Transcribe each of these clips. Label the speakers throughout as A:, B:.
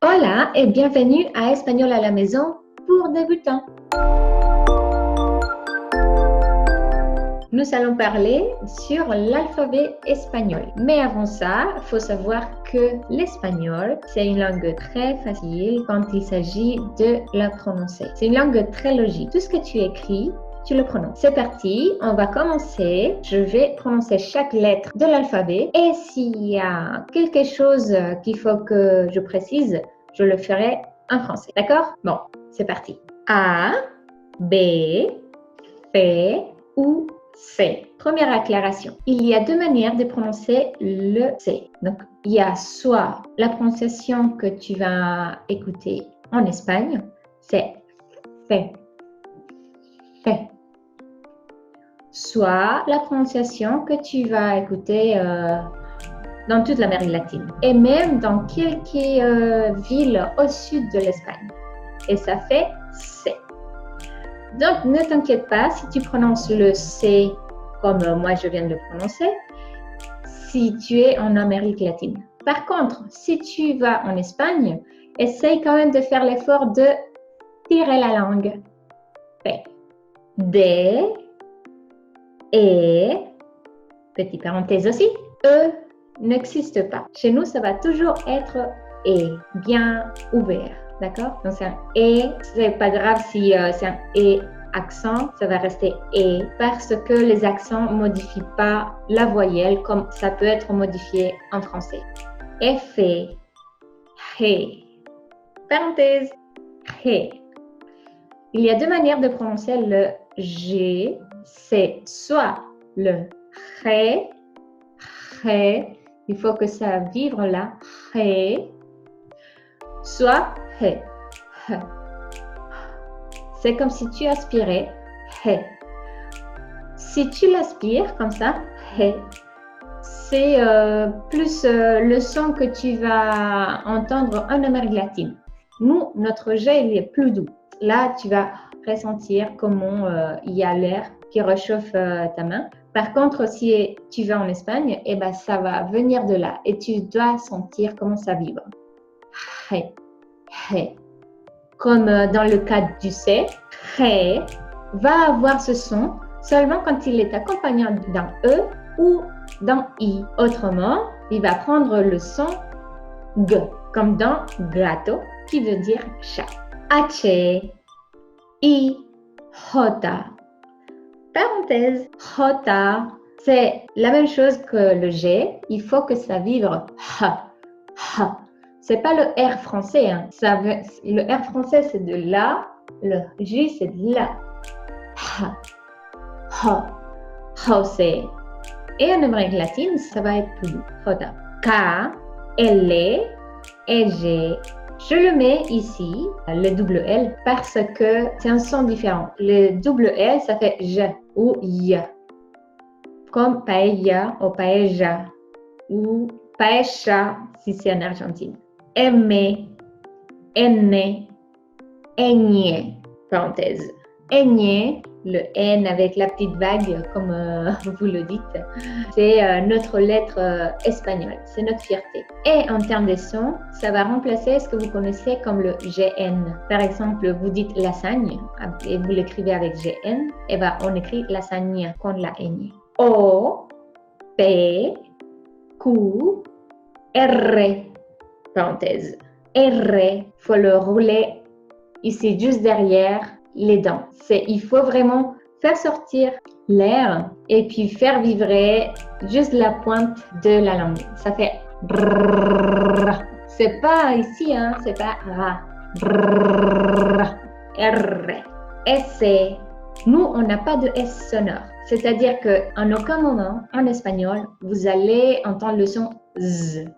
A: Hola et bienvenue à Espagnol à la maison pour débutants. Nous allons parler sur l'alphabet espagnol. Mais avant ça, il faut savoir que l'espagnol, c'est une langue très facile quand il s'agit de la prononcer. C'est une langue très logique. Tout ce que tu écris, tu le prononces. C'est parti, on va commencer. Je vais prononcer chaque lettre de l'alphabet et s'il y a quelque chose qu'il faut que je précise, je le ferai en français. D'accord? Bon, c'est parti. A, B, P ou C. Première acclaration. Il y a deux manières de prononcer le C. Donc, il y a soit la prononciation que tu vas écouter en Espagne, c'est fait. Fait. Soit la prononciation que tu vas écouter dans toute l'Amérique latine et même dans quelques villes au sud de l'Espagne. Et ça fait C. Donc, ne t'inquiète pas si tu prononces le C comme moi je viens de le prononcer, si tu es en Amérique latine. Par contre, si tu vas en Espagne, essaye quand même de faire l'effort de tirer la langue. P, D, E, petite parenthèse aussi, E n'existe pas. Chez nous, ça va toujours être E, bien ouvert. D'accord? Donc, c'est un E. C'est pas grave si c'est un E accent, ça va rester E parce que les accents ne modifient pas la voyelle comme ça peut être modifié en français. F, He. Parenthèse, He. Il y a deux manières de prononcer le G. C'est soit le He, He. Il faut que ça vibre là. He. Soit He. He. C'est comme si tu aspirais. He. Si tu l'aspires comme ça, He, c'est plus le son que tu vas entendre en Amérique latine. Nous, notre G, il est plus doux. Là, tu vas ressentir comment il y a l'air qui réchauffe ta main. Par contre, si tu vas en Espagne, eh ben, ça va venir de là et tu dois sentir comment ça vibre. He, he. Comme dans le cas du C, he va avoir ce son seulement quand il est accompagné d'un E ou d'un I. Autrement, il va prendre le son G, comme dans gato, qui veut dire chat. H, I, J. Parenthèse, J, c'est la même chose que le G. Il faut que ça vibre H, H. C'est pas le R français. Hein. Le R français, c'est de là. Le J, c'est de là. Ha, ha, José. Et en Amérique latine, ça va être plus doux. J. K, L, et G. Je le mets ici, le double L, parce que c'est un son différent. Le double L, ça fait J ou Y. Comme paella ou paella. Ou paella si c'est en Argentine. M, N, Ñ, parenthèse. Ñ, le N avec la petite vague, comme vous le dites, c'est notre lettre espagnole, c'est notre fierté. Et en termes de son, ça va remplacer ce que vous connaissez comme le GN. Par exemple, vous dites lasagne et vous l'écrivez avec GN, et bien on écrit lasagne contre la Ñ. O, P, Q, R, parenthèse. R, faut le rouler ici juste derrière les dents. Il faut vraiment faire sortir l'air et puis faire vibrer juste la pointe de la langue. Ça fait brrr. C'est pas ici, hein, c'est pas ra. Brrr. R. S. Nous, on n'a pas de S sonore. C'est-à-dire qu'en aucun moment, en espagnol, vous allez entendre le son Z.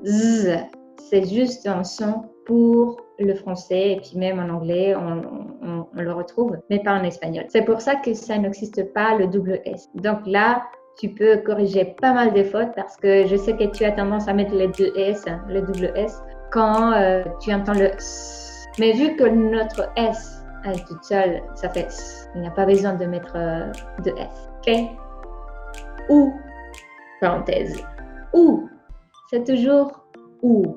A: Z. C'est juste un son pour le français et puis même en anglais, on le retrouve, mais pas en espagnol. C'est pour ça que ça n'existe pas le double S. Donc là, tu peux corriger pas mal de fautes parce que je sais que tu as tendance à mettre les deux S, le double S, quand tu entends le S. Mais vu que notre S est toute seule, ça fait S. Il n'y a pas besoin de mettre de S. Ok? Ou, parenthèse. Ou, c'est toujours ou.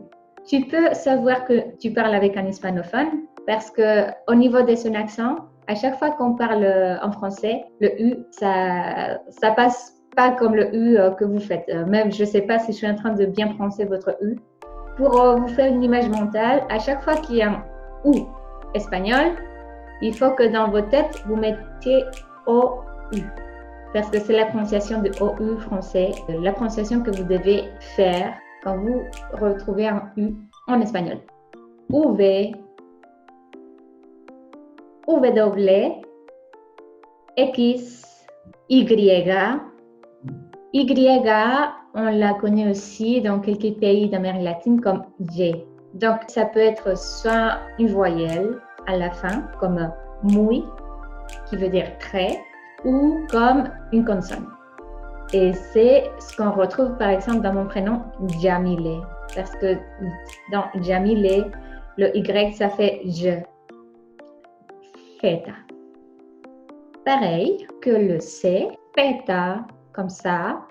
A: Tu peux savoir que tu parles avec un hispanophone parce que au niveau de son accent, à chaque fois qu'on parle en français, le U, ça passe pas comme le U que vous faites. Même, je sais pas si je suis en train de bien prononcer votre U. Pour vous faire une image mentale, à chaque fois qu'il y a un U espagnol, il faut que dans votre tête, vous mettiez OU. Parce que c'est la prononciation de OU français, la prononciation que vous devez faire quand vous retrouvez un U en espagnol. V, W, X, Y. Y, on la connaît aussi dans quelques pays d'Amérique latine comme J. Donc, ça peut être soit une voyelle à la fin, comme muy, qui veut dire très, ou comme une consonne. Et c'est ce qu'on retrouve par exemple dans mon prénom Jamile. Parce que dans Jamile, le Y, ça fait je. Feta. Pareil que le C, feta, comme ça,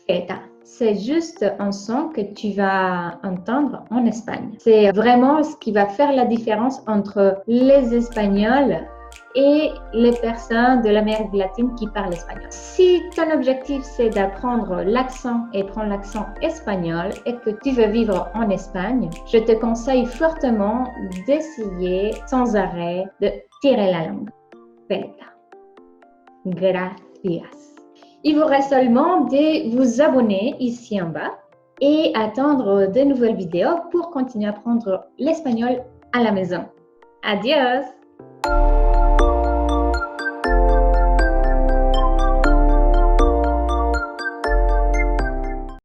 A: feta. C'est juste un son que tu vas entendre en Espagne. C'est vraiment ce qui va faire la différence entre les Espagnols et les personnes de l'Amérique latine qui parlent espagnol. Si ton objectif c'est d'apprendre l'accent et prendre l'accent espagnol et que tu veux vivre en Espagne, je te conseille fortement d'essayer sans arrêt de tirer la langue. Feta. Gracias. Il vous reste seulement de vous abonner ici en bas et attendre de nouvelles vidéos pour continuer à apprendre l'espagnol à la maison. Adios!